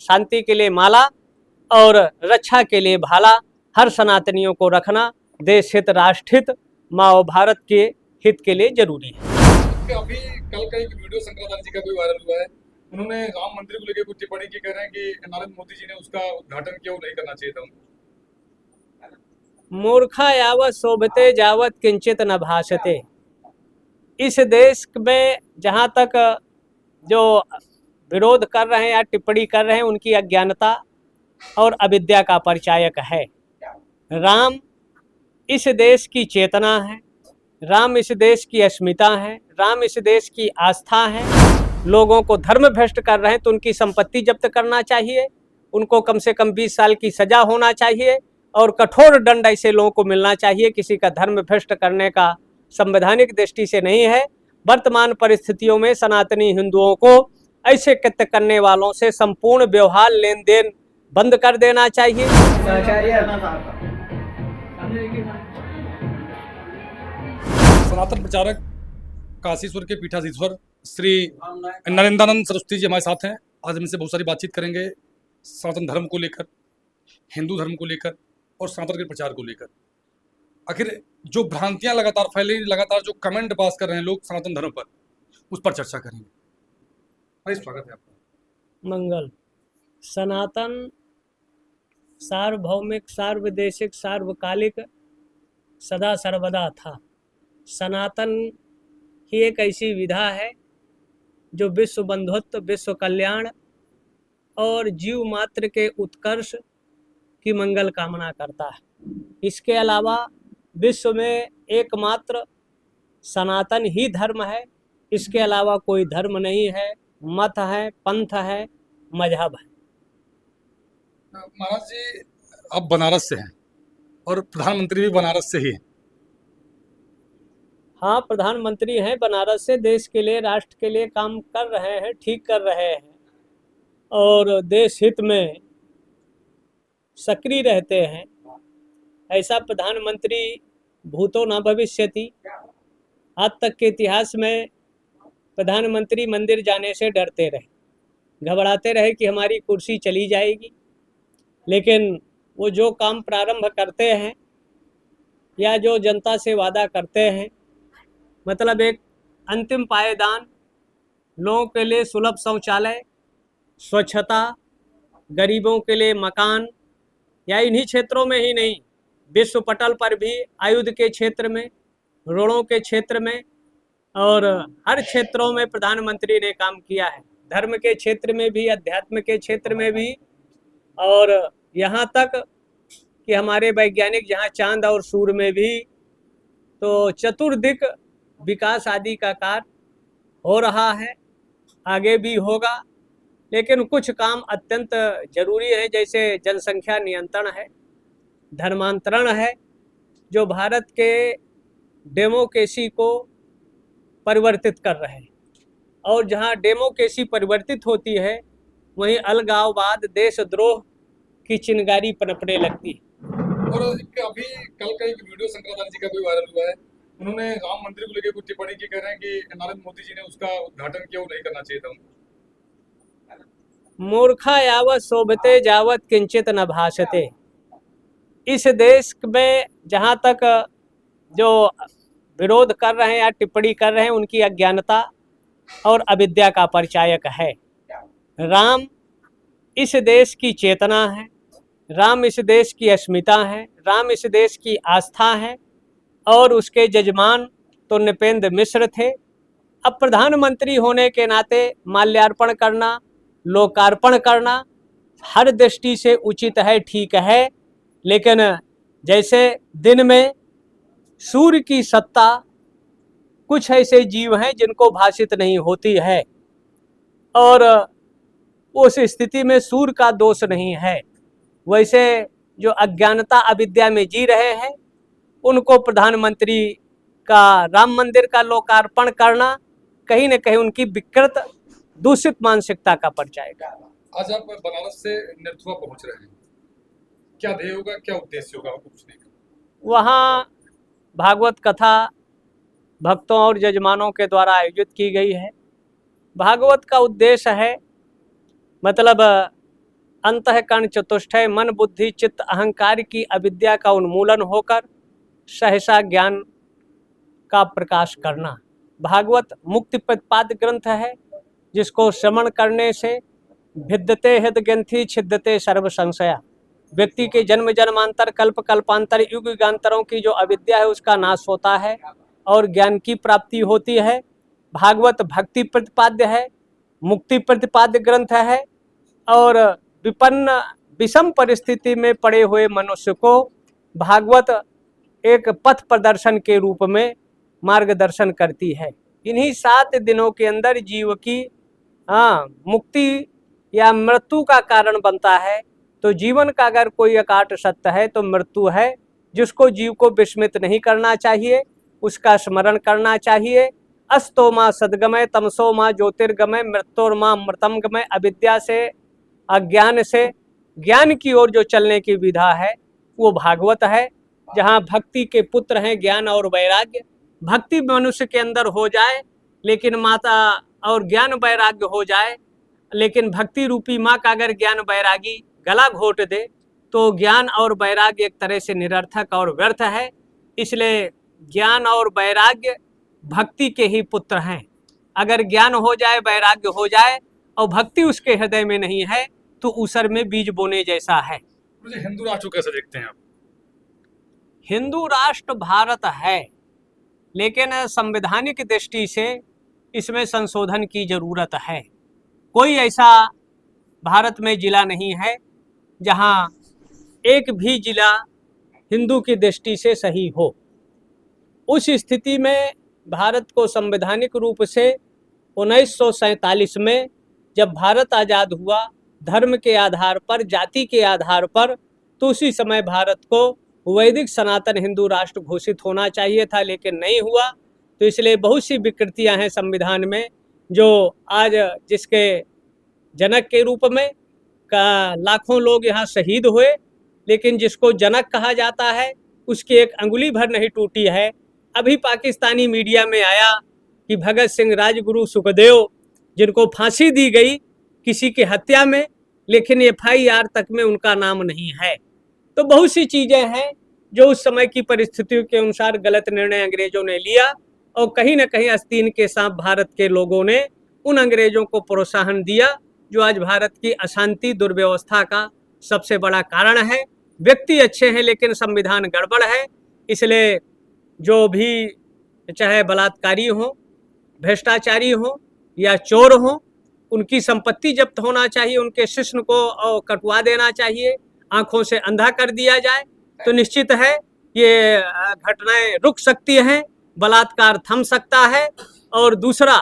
शांति के लिए माला और रक्षा के लिए भाला, हर सनातनियों को रखना देश हित, राष्ट्र हित, माँ और भारत के हित के लिए जरूरी है। अभी कल का एक वीडियो शंकराचार्य जी का भी वायरल हुआ है। उन्होंने राम मंदिर को लेकर कुछ टिप्पणी की, कह रहे हैं कि नरेंद्र मोदी जी ने उसका उद्घाटन किया, वो नहीं करना चाहिए था उनको। मूर्खा यावत शोभते जावत किंचित न भाषते। इस देश में जहाँ तक जो विरोध कर रहे हैं या टिप्पणी कर रहे हैं, उनकी अज्ञानता और अविद्या का परिचायक है। राम इस देश की चेतना है, राम इस देश की अस्मिता है, राम इस देश की आस्था है। लोगों को धर्म भ्रष्ट कर रहे हैं तो उनकी संपत्ति जब्त करना चाहिए, उनको कम से कम 20 साल की सजा होना चाहिए और कठोर दंड ऐसे लोगों को मिलना चाहिए। किसी का धर्म भ्रष्ट करने का संवैधानिक दृष्टि से नहीं है। वर्तमान परिस्थितियों में सनातनी हिंदुओं को ऐसे कृत्य करने वालों से संपूर्ण व्यवहार लेन देन बंद कर देना चाहिए। सनातन प्रचारक काशीश्वर के पीठाधीश्वर श्री नरेंद्रानंद सरस्वती जी हमारे साथ हैं। आज हम इनसे बहुत सारी बातचीत करेंगे सनातन धर्म को लेकर, हिंदू धर्म को लेकर और सनातन के प्रचार को लेकर। आखिर जो भ्रांतियां लगातार फैल रही, लगातार जो कमेंट पास कर रहे हैं लोग सनातन धर्म पर, उस पर चर्चा करेंगे। भाई स्वागत है आपका। मंगल। सनातन सार्वभौमिक, सार्वदेशिक, सार्वकालिक सदा सर्वदा था। सनातन ही एक ऐसी विधा है जो विश्व बंधुत्व, विश्व कल्याण और जीव मात्र के उत्कर्ष की मंगल कामना करता है। इसके अलावा विश्व में एकमात्र सनातन ही धर्म है। इसके अलावा कोई धर्म नहीं है, मत है, पंथ है, मजहब है। महाराज जी, आप बनारस से हैं और प्रधानमंत्री भी बनारस से ही हैं। हाँ, प्रधानमंत्री हैं बनारस से, देश के लिए, राष्ट्र के लिए काम कर रहे हैं, ठीक कर रहे हैं और देश हित में सक्रिय रहते हैं। ऐसा प्रधानमंत्री भूतो न भविष्यति। आज तक के इतिहास में प्रधानमंत्री मंदिर जाने से डरते रहे, घबराते रहे कि हमारी कुर्सी चली जाएगी। लेकिन वो जो काम प्रारंभ करते हैं या जो जनता से वादा करते हैं, मतलब एक अंतिम पायदान, लोगों के लिए सुलभ शौचालय, स्वच्छता, गरीबों के लिए मकान, या इन्हीं क्षेत्रों में ही नहीं, विश्व पटल पर भी, आयुध के क्षेत्र में, रोड़ों के क्षेत्र में और हर क्षेत्रों में प्रधानमंत्री ने काम किया है। धर्म के क्षेत्र में भी, अध्यात्म के क्षेत्र में भी, और यहाँ तक कि हमारे वैज्ञानिक जहाँ चांद और सूर्य में भी, तो चतुर्दिक विकास आदि का कार्य हो रहा है, आगे भी होगा। लेकिन कुछ काम अत्यंत जरूरी है, जैसे जनसंख्या नियंत्रण है, धर्मांतरण है, जो भारत के डेमोक्रेसी को परिवर्तित कर रहे हैं। और जहां डेमोक्रेसी परिवर्तित होती है, वहीं अलगाववाद, देशद्रोह की चिंगारी पनपने लगती है। और अभी कल का एक वीडियो शंकराचार्य जी का भी वायरल हुआ है। उन्होंने राम मंदिर को लेकर कुछ टिप्पणी की, कह रहे हैं कि नरेंद्र मोदी जी ने उसका उद्घाटन किया, वो नहीं करना चाहिए था उनको। मूर्खा यावत शोभते जावत किंचित न भाषते। इस देश में जहाँ तक जो विरोध कर रहे हैं या टिप्पणी कर रहे हैं, उनकी अज्ञानता और अविद्या का परिचायक है। राम इस देश की चेतना है, राम इस देश की अस्मिता है, राम इस देश की आस्था है और उसके जजमान तो नृपेंद्र मिश्र थे। अब प्रधानमंत्री होने के नाते माल्यार्पण करना, लोकार्पण करना हर दृष्टि से उचित है, ठीक है। लेकिन जैसे दिन में सूर्य की सत्ता कुछ ऐसे जीव हैं जिनको भाषित नहीं होती है, और उस स्थिति में सूर्य का दोष नहीं है, वैसे जो अज्ञानता अविद्या में जी रहे हैं, उनको प्रधानमंत्री का राम मंदिर का लोकार्पण करना कहीं न कहीं उनकी विकृत, दूषित मानसिकता का परिचायक है। आज आप बनारस से निरथुआ पहुंच रहे हैं, क्या ध्येय होगा, क्या उद्देश्य होगा आपको पूछने का? वहाँ भागवत कथा भक्तों और जजमानों के द्वारा आयोजित की गई है। भागवत का उद्देश्य है, मतलब अंतःकरण चतुष्टय मन बुद्धि चित्त अहंकार की अविद्या का उन्मूलन होकर सहसा ज्ञान का प्रकाश करना। भागवत मुक्ति प्रतिपाद्य ग्रंथ है, जिसको श्रवण करने से भिद्यते हृदय ग्रंथि छिद्यते सर्व संशया। व्यक्ति के जन्म जन्मांतर कल्प कल्पांतर युग युगांतरों की जो अविद्या है उसका नाश होता है और ज्ञान की प्राप्ति होती है। भागवत भक्ति प्रतिपाद्य है, मुक्ति प्रतिपाद्य ग्रंथ है और विपन्न विषम परिस्थिति में पड़े हुए मनुष्य को भागवत एक पथ प्रदर्शन के रूप में मार्गदर्शन करती है। इन्हीं 7 दिनों के अंदर जीव की मुक्ति या मृत्यु का कारण बनता है। तो जीवन का अगर कोई अकाट सत्य है तो मृत्यु है, जिसको जीव को विस्मित नहीं करना चाहिए, उसका स्मरण करना चाहिए। अस्तो माँ सद्गमय तमसो माँ ज्योतिर्गमय मृत्योर माँ अमृतम गमय। अविद्या से अज्ञान से ज्ञान की ओर जो चलने की विधा है वो भागवत है, जहाँ भक्ति के पुत्र हैं ज्ञान और वैराग्य। भक्ति मनुष्य के अंदर हो जाए लेकिन माता और ज्ञान वैराग्य हो जाए, लेकिन भक्ति रूपी माँ का अगर ज्ञान वैरागी गला घोट दे तो ज्ञान और वैराग्य एक तरह से निरर्थक और व्यर्थ है। इसलिए ज्ञान और वैराग्य भक्ति के ही पुत्र हैं। अगर ज्ञान हो जाए वैराग्य हो जाए और भक्ति उसके हृदय में नहीं है तो ऊसर में बीज बोने जैसा है। हिंदू राष्ट्र कैसे देखते हैं आप? हिंदू राष्ट्र भारत है, लेकिन संवैधानिक दृष्टि से इसमें संशोधन की जरूरत है। कोई ऐसा भारत में जिला नहीं है जहां एक भी जिला हिंदू की दृष्टि से सही हो। उस स्थिति में भारत को संवैधानिक रूप से 1947 में जब भारत आज़ाद हुआ धर्म के आधार पर, जाति के आधार पर, तो उसी समय भारत को वैदिक सनातन हिंदू राष्ट्र घोषित होना चाहिए था, लेकिन नहीं हुआ। तो इसलिए बहुत सी विकृतियां हैं संविधान में, जो आज जिसके जनक के रूप में का लाखों लोग यहाँ शहीद हुए, लेकिन जिसको जनक कहा जाता है उसकी एक अंगुली भर नहीं टूटी है। अभी पाकिस्तानी मीडिया में आया कि भगत सिंह, राजगुरु, सुखदेव, जिनको फांसी दी गई किसी की हत्या में, लेकिन FIR तक में उनका नाम नहीं है। तो बहुत सी चीज़ें हैं जो उस समय की परिस्थितियों के अनुसार गलत निर्णय अंग्रेजों ने लिया और कहीं ना कहीं आस्तीन के सांप भारत के लोगों ने उन अंग्रेजों को प्रोत्साहन दिया, जो आज भारत की अशांति दुर्व्यवस्था का सबसे बड़ा कारण है। व्यक्ति अच्छे हैं लेकिन संविधान गड़बड़ है। इसलिए जो भी चाहे बलात्कारी हो, भ्रष्टाचारी हो या चोर हो, उनकी संपत्ति जब्त होना चाहिए, उनके शिष्य को कटवा देना चाहिए, आंखों से अंधा कर दिया जाए, तो निश्चित है ये घटनाएं रुक सकती हैं, बलात्कार थम सकता है। और दूसरा,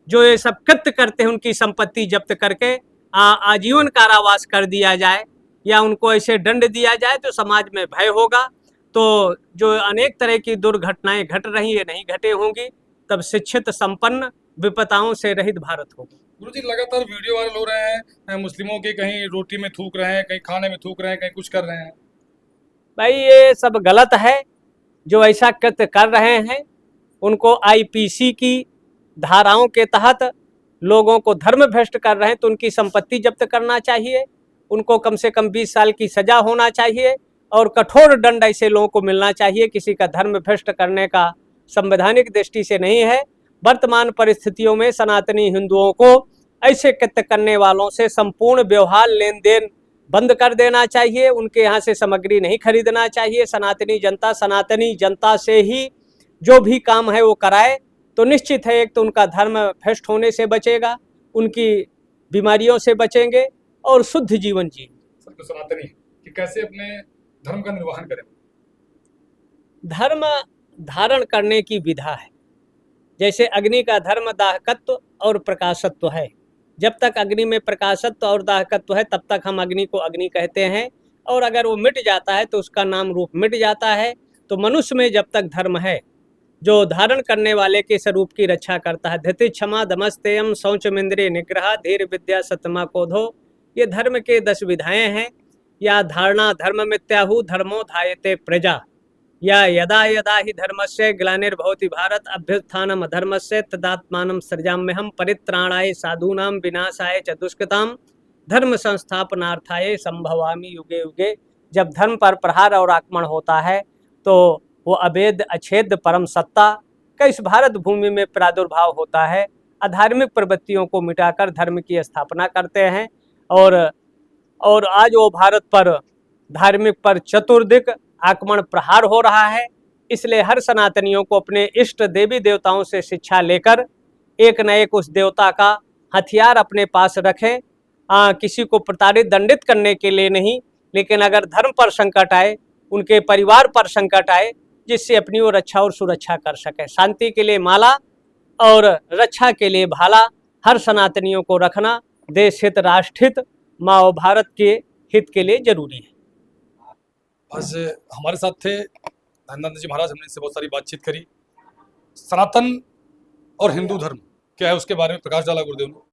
जो ये सब कृत्य करते हैं उनकी संपत्ति जब्त करके आजीवन कारावास कर दिया जाए या उनको ऐसे दंड दिया जाए तो समाज में भय होगा। तो जो अनेक तरह की दुर्घटनाएं घट रही है नहीं घटे होंगी, तब शिक्षित संपन्न विपदाओं से रहित भारत होगा। गुरुजी, लगातार वीडियो वायरल हो रहे हैं मुस्लिमों के, कहीं रोटी में थूक रहे हैं, कहीं खाने में थूक रहे हैं, कहीं कुछ कर रहे हैं। भाई ये सब गलत है। जो ऐसा कृत्य कर रहे हैं उनको IPC की धाराओं के तहत लोगों को धर्म भ्रष्ट कर रहे हैं तो उनकी संपत्ति जब्त करना चाहिए, उनको कम से कम 20 साल की सजा होना चाहिए और कठोर दंड ऐसे लोगों को मिलना चाहिए। किसी का धर्म भ्रष्ट करने का संवैधानिक दृष्टि से नहीं है। वर्तमान परिस्थितियों में सनातनी हिंदुओं को ऐसे कृत्य करने वालों से संपूर्ण व्यवहार लेन देन बंद कर देना चाहिए, उनके यहाँ से सामग्री नहीं खरीदना चाहिए। सनातनी जनता से ही जो भी काम है वो कराए तो निश्चित है एक तो उनका धर्म भ्रष्ट होने से बचेगा, उनकी बीमारियों से बचेंगे और शुद्ध जीवन जिए। तो सनातनी कि कैसे अपने धर्म का निर्वहन करें? धर्म धारण करने की विधा है। जैसे अग्नि का धर्म दाहकत्व और प्रकाशत्व है। जब तक अग्नि में प्रकाशत्व और दाहकत्व है तब तक हम अग्नि को अग्नि कहते हैं, और अगर वो मिट जाता है तो उसका नाम रूप मिट जाता है। तो मनुष्य में जब तक धर्म है जो धारण करने वाले के स्वरूप की रक्षा करता है, धृति क्षमा दमस्तेयम शौचमिंद्रिय निग्रह धीर विद्या सतमा कोधो, ये धर्म के 10 विधाएं हैं। या धारणा धर्म मिथ्याहु धर्मो धायते प्रजा, या यदा यदा ही धर्मस्य ग्लानिर्भवति भारत अभ्युत्थानम अधर्मस्य तदात्मानं सृजाम्यहं परित्राणाय साधूनां विनाशाय च दुष्कृतां धर्म संस्थापनार्थाय संभवामि युगे युगे। जब धर्म पर प्रहार और आक्रमण होता है तो वो अभेद अछेद परम सत्ता का इस भारत भूमि में प्रादुर्भाव होता है। अधार्मिक प्रवृत्तियों को मिटाकर धर्म की स्थापना करते हैं और आज वो भारत पर धार्मिक पर चतुर्दिक आक्रमण प्रहार हो रहा है। इसलिए हर सनातनियों को अपने इष्ट देवी देवताओं से शिक्षा लेकर एक न एक उस देवता का हथियार अपने पास रखें। किसी को प्रताड़ित दंडित करने के लिए नहीं, लेकिन अगर धर्म पर संकट आए, उनके परिवार पर संकट आए, जिससे अपनी वो रक्षा और सुरक्षा कर सके। शांति के लिए माला और रक्षा के लिए भाला हर सनातनियों को रखना देश हित, राष्ट्र हित, माँ और भारत के हित के लिए जरूरी है। आज हमारे साथ थे धर्मानंद जी महाराज, हमने इनसे बहुत सारी बातचीत करी। सनातन और हिंदू धर्म क्या है उसके बारे में प्रकाश डाला गुरुदेव ने।